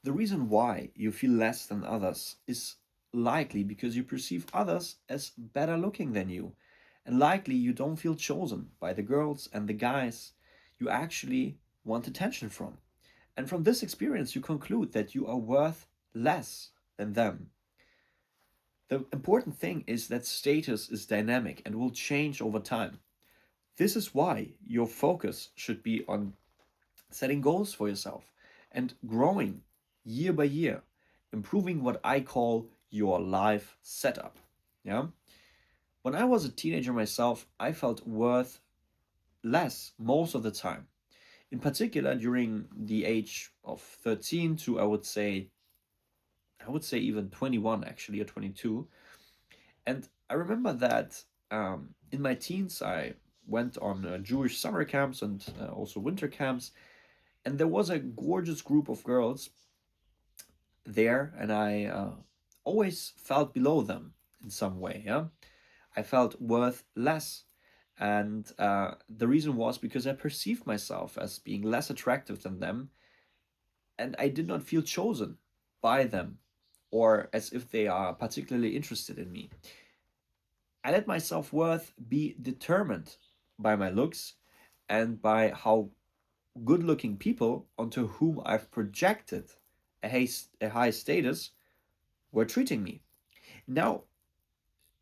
The reason why you feel less than others is likely because you perceive others as better looking than you. And likely you don't feel chosen by the girls and the guys you actually want attention from. And from this experience, you conclude that you are worth less than them. The important thing is that status is dynamic and will change over time. This is why your focus should be on setting goals for yourself and growing year by year, improving what I call your life setup. Yeah. When I was a teenager myself, I felt worth less most of the time. In particular, during the age of 13 to I would say even 21 actually, or 22. And I remember that in my teens, I went on Jewish summer camps and also winter camps, and there was a gorgeous group of girls there, and I always felt below them in some way. Yeah, I felt worth less, and the reason was because I perceived myself as being less attractive than them, and I did not feel chosen by them, or as if they are particularly interested in me. I let my self worth be determined by my looks and by how good looking people onto whom I've projected a high status were treating me. Now,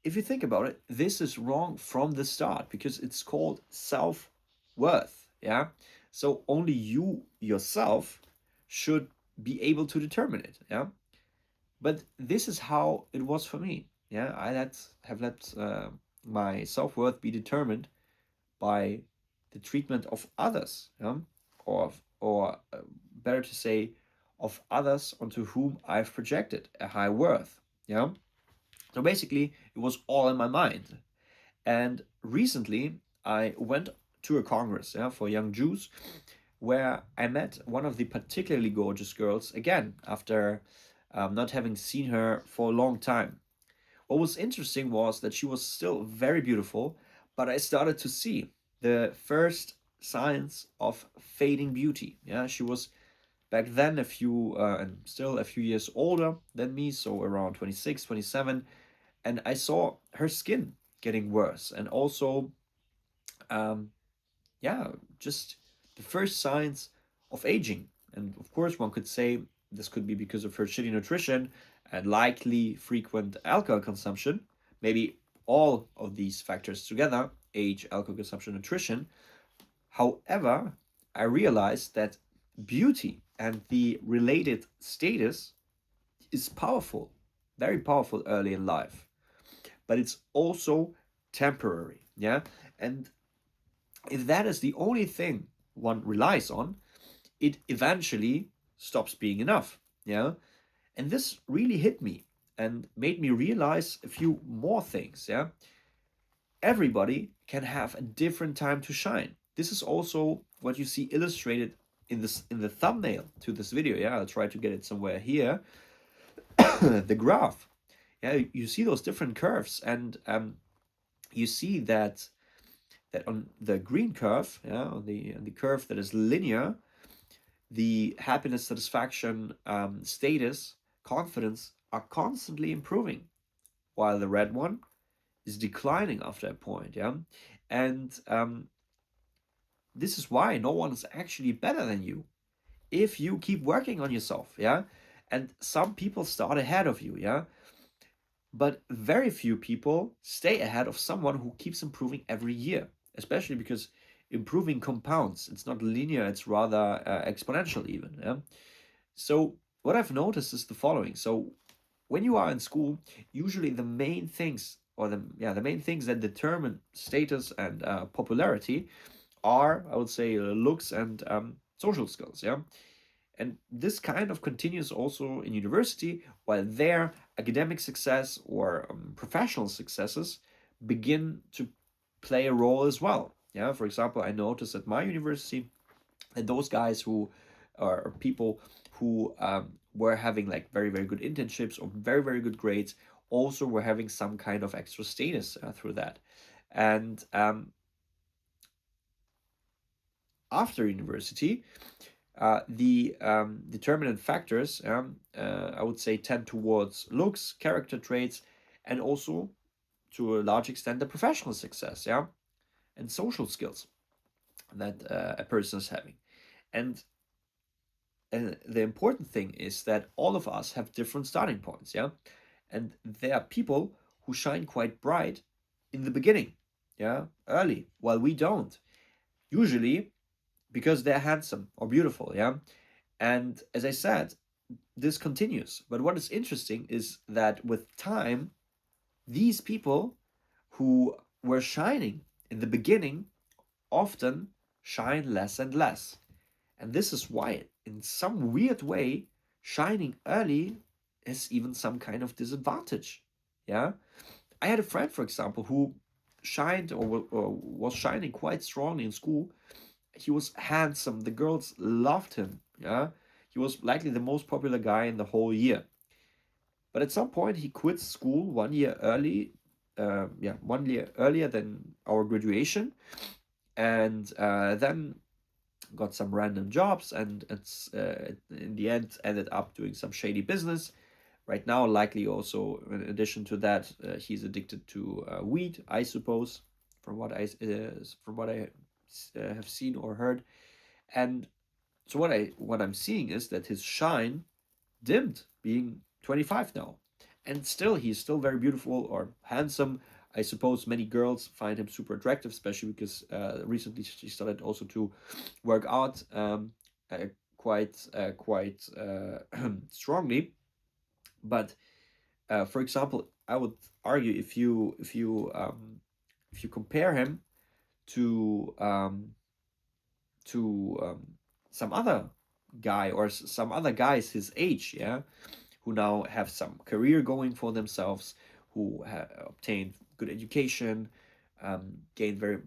if you think about it, this is wrong from the start because it's called self worth. Yeah. So only you yourself should be able to determine it. Yeah. But this is how it was for me. Yeah. I have let my self worth be determined by the treatment of others. Yeah. Or better to say, of others onto whom I've projected a high worth. Yeah. So basically, it was all in my mind. And recently, I went to a congress, yeah, for young Jews, where I met one of the particularly gorgeous girls again after not having seen her for a long time. What was interesting was that she was still very beautiful, but I started to see the first signs of fading beauty. Yeah, she was back then and still a few years older than me, so around 26, 27, and I saw her skin getting worse, and also, um, yeah, just the first signs of aging. And of course, one could say this could be because of her shitty nutrition and likely frequent alcohol consumption. Maybe all of these factors together, age, alcohol consumption, nutrition. However, I realized that beauty and the related status is powerful, very powerful early in life, but it's also temporary. Yeah. And if that is the only thing one relies on, it eventually stops being enough. Yeah. And this really hit me and made me realize a few more things. Yeah. Everybody can have a different time to shine. This is also what you see illustrated in the thumbnail to this video. Yeah, I'll try to get it somewhere here. The graph. Yeah, you see those different curves, and you see that on the green curve, yeah, on the curve that is linear, the happiness, satisfaction, status, confidence are constantly improving, while the red one is declining after a point. Yeah, and this is why no one is actually better than you if you keep working on yourself. Yeah, and some people start ahead of you. Yeah, but very few people stay ahead of someone who keeps improving every year, especially because improving compounds. It's not linear, it's rather exponential, even. Yeah? So, what I've noticed is the following. So, when you are in school, usually the main things, or the main things that determine status and popularity are, I would say, looks and social skills. Yeah, and this kind of continues also in university, while their academic success or professional successes begin to play a role as well. Yeah, for example, I noticed at my university that those guys who are people who were having like very, very good internships or very, very good grades also were having some kind of extra status through that. And after university, The determinant factors, I would say, tend towards looks, character traits, and also to a large extent the professional success, yeah, and social skills that a person is having. And the important thing is that all of us have different starting points, yeah, and there are people who shine quite bright in the beginning, yeah, early, while we don't. Usually because they're handsome or beautiful, yeah. And as I said, this continues. But what is interesting is that with time, these people who were shining in the beginning often shine less and less. And this is why, in some weird way, shining early is even some kind of disadvantage. Yeah. I had a friend, for example, who shined or was shining quite strongly in school. He was handsome. The girls loved him. Yeah. He was likely the most popular guy in the whole year. But at some point, he quit school 1 year early. Yeah, 1 year earlier than our graduation, and then got some random jobs, and it's in the end ended up doing some shady business. Right now, likely also in addition to that, he's addicted to weed, I suppose, from what I have seen or heard. And so what I'm seeing is that his shine dimmed, being 25 now. And still, he's still very beautiful or handsome. I suppose many girls find him super attractive, especially because recently she started also to work out uh, quite strongly. But for example, I would argue if you compare him to to um, some other guy or some other guys his age, yeah, who now have some career going for themselves, who obtained good education, gained very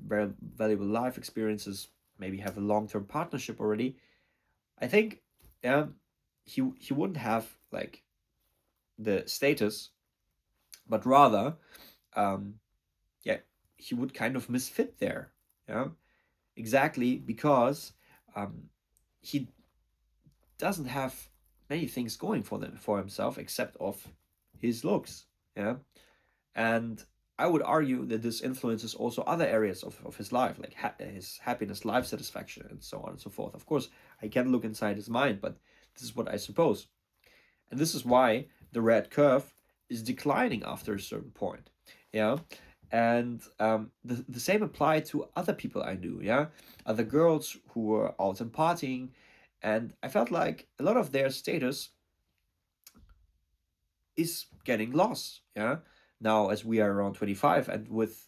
valuable life experiences, maybe have a long-term partnership already. I think, yeah, he wouldn't have like the status, but rather, um, yeah, he would kind of misfit there, yeah, exactly because um, he doesn't have many things going for himself except of his looks, yeah. And I would argue that this influences also other areas of his life, like his happiness, life satisfaction, and so on and so forth. Of course, I can't look inside his mind, but this is what I suppose. And this is why the red curve is declining after a certain point. Yeah. And the same applied to other people I knew. Yeah. Other girls who were out and partying. And I felt like a lot of their status is getting lost. Yeah. Now, as we are around 25 and with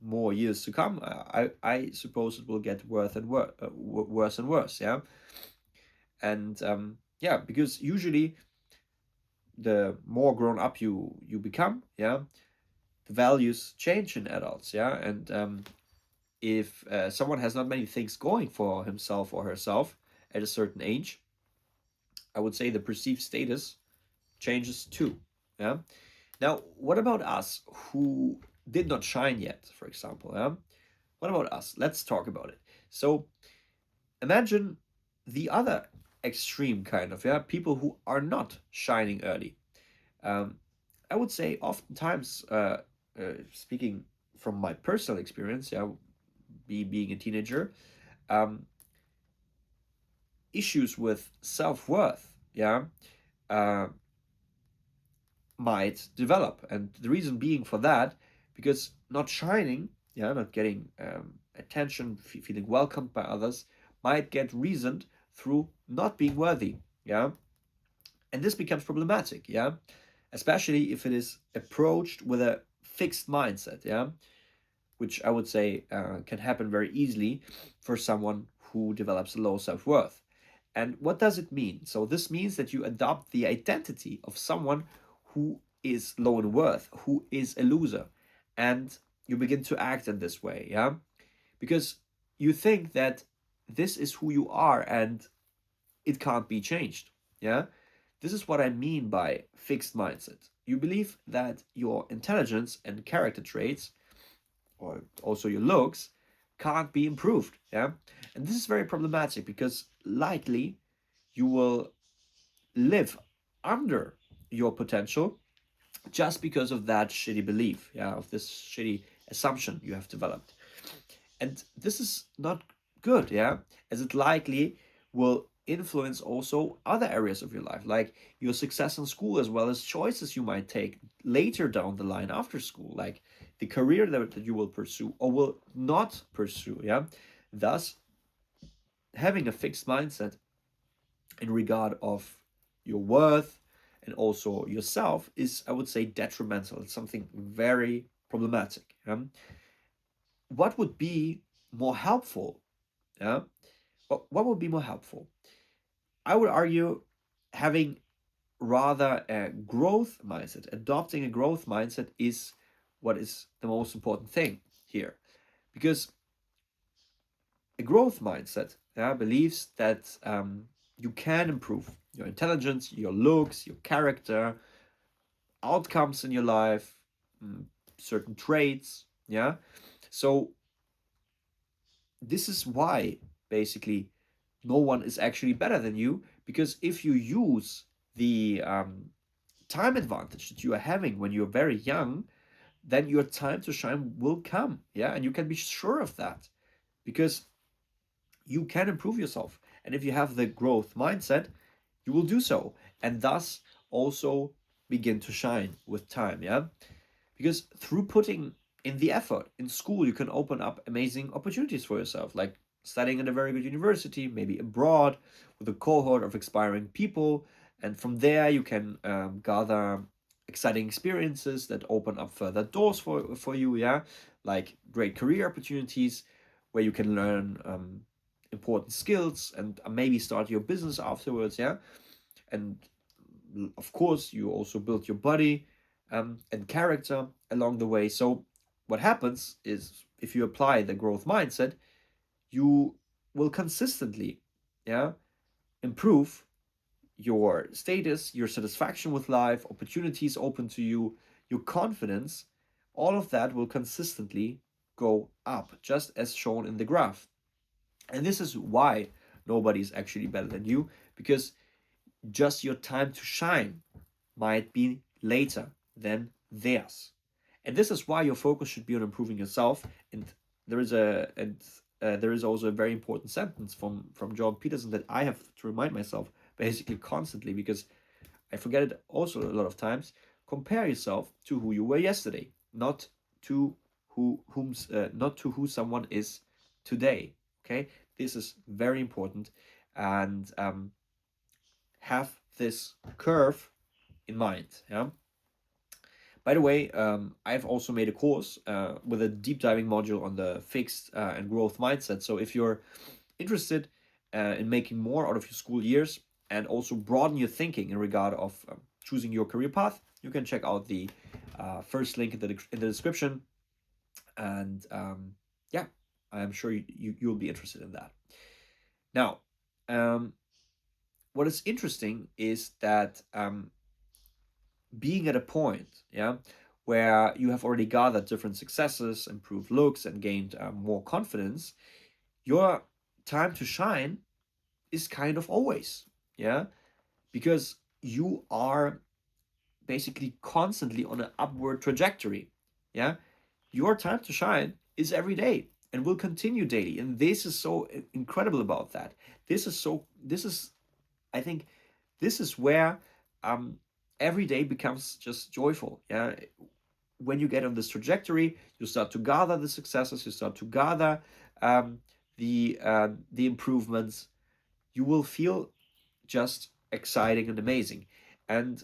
more years to come, I suppose it will get worse and worse. Yeah. And yeah, because usually the more grown up you become, yeah, the values change in adults, yeah. And if someone has not many things going for himself or herself at a certain age, I would say the perceived status changes too, yeah. Now, what about us who did not shine yet, for example, yeah? What about us? Let's talk about it. So imagine the other extreme kind of, yeah, people who are not shining early. um, I would say oftentimes, speaking from my personal experience, yeah, being a teenager, um, issues with self worth, yeah, uh, might develop, and the reason being for that, because not shining, yeah, not getting attention, feeling welcomed by others, might get reasoned through not being worthy, yeah, and this becomes problematic, yeah, especially if it is approached with a fixed mindset, yeah, which I would say can happen very easily for someone who develops a low self worth. And what does it mean? So, this means that you adopt the identity of someone who is low in worth, who is a loser, and you begin to act in this way, yeah? Because you think that this is who you are and it can't be changed, yeah? This is what I mean by fixed mindset. You believe that your intelligence and character traits, or also your looks, can't be improved. Yeah, and this is very problematic because likely you will live under your potential just because of that shitty belief, yeah, of this shitty assumption you have developed. And this is not good, yeah, as it likely will influence also other areas of your life, like your success in school, as well as choices you might take later down the line after school, like the career that you will pursue or will not pursue, yeah. Thus, having a fixed mindset in regard of your worth and also yourself is, I would say, detrimental. It's something very problematic. Yeah? What would be more helpful? Yeah, what would be more helpful? I would argue having rather a growth mindset. Adopting a growth mindset is what is the most important thing here, because a growth mindset, yeah, believes that you can improve your intelligence, your looks, your character, outcomes in your life, mm, certain traits. Yeah. So this is why basically no one is actually better than you, because if you use the time advantage that you are having when you're very young, then your time to shine will come. Yeah. And you can be sure of that, because you can improve yourself. And if you have the growth mindset, you will do so, and thus also begin to shine with time. Yeah. Because through putting in the effort in school, you can open up amazing opportunities for yourself, like studying at a very good university, maybe abroad, with a cohort of inspiring people. And from there, you can gather exciting experiences that open up further doors for you. Yeah. Like great career opportunities where you can learn important skills and maybe start your business afterwards. Yeah. And of course, you also build your body and character along the way. So, what happens is if you apply the growth mindset, you will consistently, yeah, improve your status, your satisfaction with life, opportunities open to you, your confidence. All of that will consistently go up, just as shown in the graph. And this is why nobody is actually better than you, because just your time to shine might be later than theirs. And this is why your focus should be on improving yourself. And there is also a very important sentence from Jordan Peterson that I have to remind myself basically constantly, because I forget it also a lot of times. Compare yourself to who you were yesterday, not to not to who someone is today. Okay, this is very important, and have this curve in mind. Yeah. By the way, I've also made a course with a deep diving module on the fixed and growth mindset. So if you're interested in making more out of your school years and also broaden your thinking in regard of choosing your career path, you can check out the first link in the description. And yeah, I'm sure you'll be interested in that. Now, um, what is interesting is that being at a point, yeah, where you have already gathered different successes, improved looks, and gained more confidence, your time to shine is kind of always, yeah, because you are basically constantly on an upward trajectory, yeah. Your time to shine is every day and will continue daily, and this is so incredible about that. This is, I think, this is where um every day becomes just joyful. Yeah. When you get on this trajectory, you start to gather the successes, you start to gather um the improvements. You will feel just exciting and amazing. And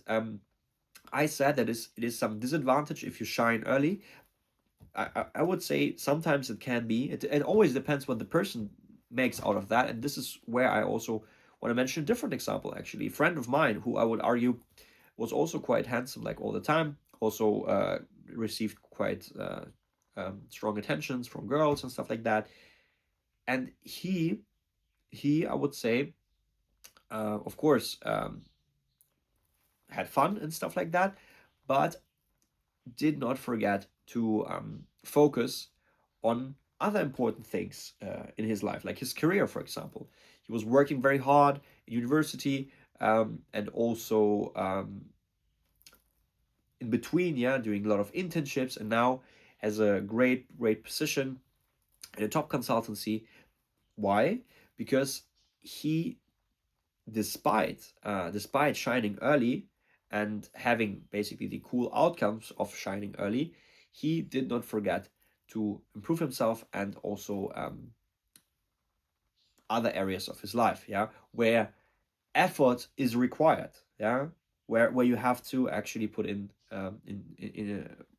I said that it is some disadvantage if you shine early. I would say sometimes it can be. It always depends what the person makes out of that. And this is where I also want to mention a different example, actually. A friend of mine who I would argue was also quite handsome, like all the time, also received quite strong attentions from girls and stuff like that. And I would say, of course, had fun and stuff like that, but did not forget to focus on other important things in his life, like his career, for example. he was working very hard in university, and also in between, yeah, doing a lot of internships, and now has a great position in a top consultancy. Why? Because he, despite shining early and having basically the cool outcomes of shining early, he did not forget to improve himself and also other areas of his life, yeah, where effort is required, yeah, where you have to actually put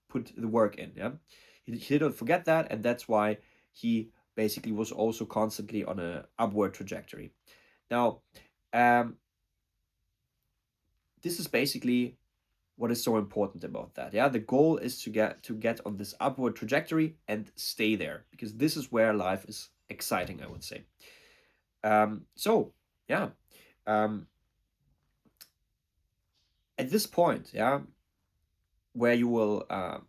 put the work in, yeah. He didn't forget that, and that's why he basically was also constantly on a upward trajectory. Now, um, this is basically what is so important about that. Yeah, the goal is to get on this upward trajectory and stay there, because this is where life is exciting, I would say. So yeah, um, at this point, yeah, where you will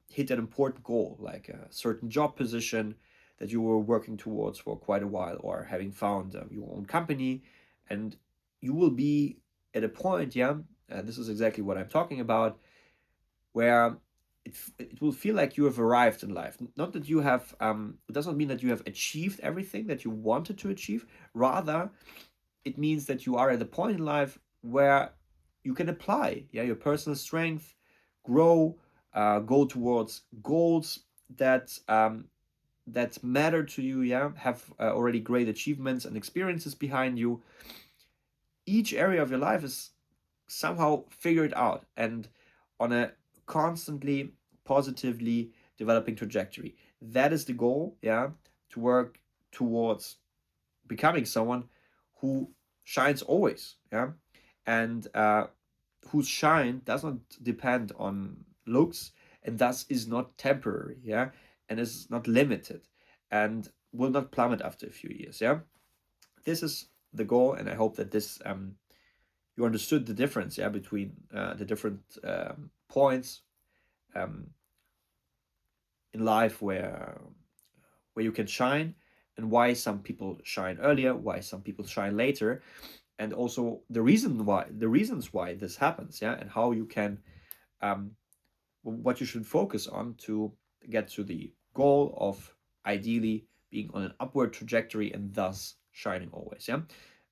hit an important goal, like a certain job position that you were working towards for quite a while, or having found your own company, and you will be at a point, yeah, this is exactly what I'm talking about, where it will feel like you have arrived in life. Not that you have, it doesn't mean that you have achieved everything that you wanted to achieve. Rather, it means that you are at a point in life where you can apply, yeah, your personal strength, grow, go towards goals that matter to you, yeah, have already great achievements and experiences behind you. Each area of your life is somehow figured out and on a constantly positively developing trajectory. That is the goal, yeah, to work towards becoming someone who shines always, yeah, and whose shine does not depend on looks, and thus is not temporary, yeah, and is not limited, and will not plummet after a few years, yeah. This is the goal, and I hope that this you understood the difference, yeah, between the different points um, in life where you can shine, and why some people shine earlier, why some people shine later, and also the reasons why this happens, yeah, and how you can um, what you should focus on to get to the goal of ideally being on an upward trajectory and thus shining always, yeah.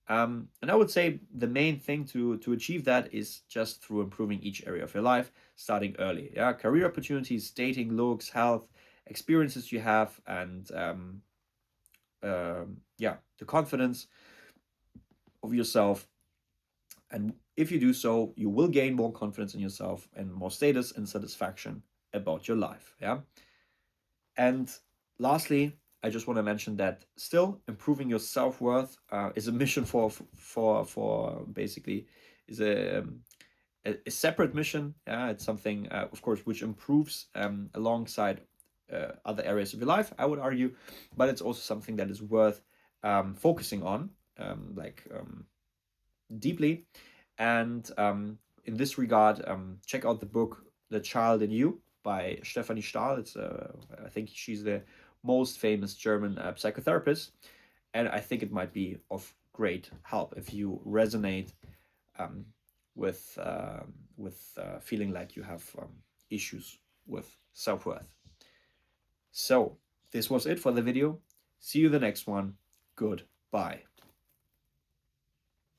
And I would say the main thing to achieve that is just through improving each area of your life, starting early, yeah. Career opportunities, dating, looks, health, experiences you have, and yeah, the confidence of yourself. And if you do so, you will gain more confidence in yourself and more status and satisfaction about your life. Yeah. And lastly, I just want to mention that still improving your self worth is a mission for basically is a separate mission. Yeah, it's something, of course, which improves alongside other areas of your life, I would argue, but it's also something that is worth focusing on, deeply. And in this regard, check out the book "The Child in You" by Stephanie Stahl. I think she's the most famous German psychotherapist, and I think it might be of great help if you resonate um, with feeling like you have issues with self-worth. So this was it for the video. See you the next one. Goodbye.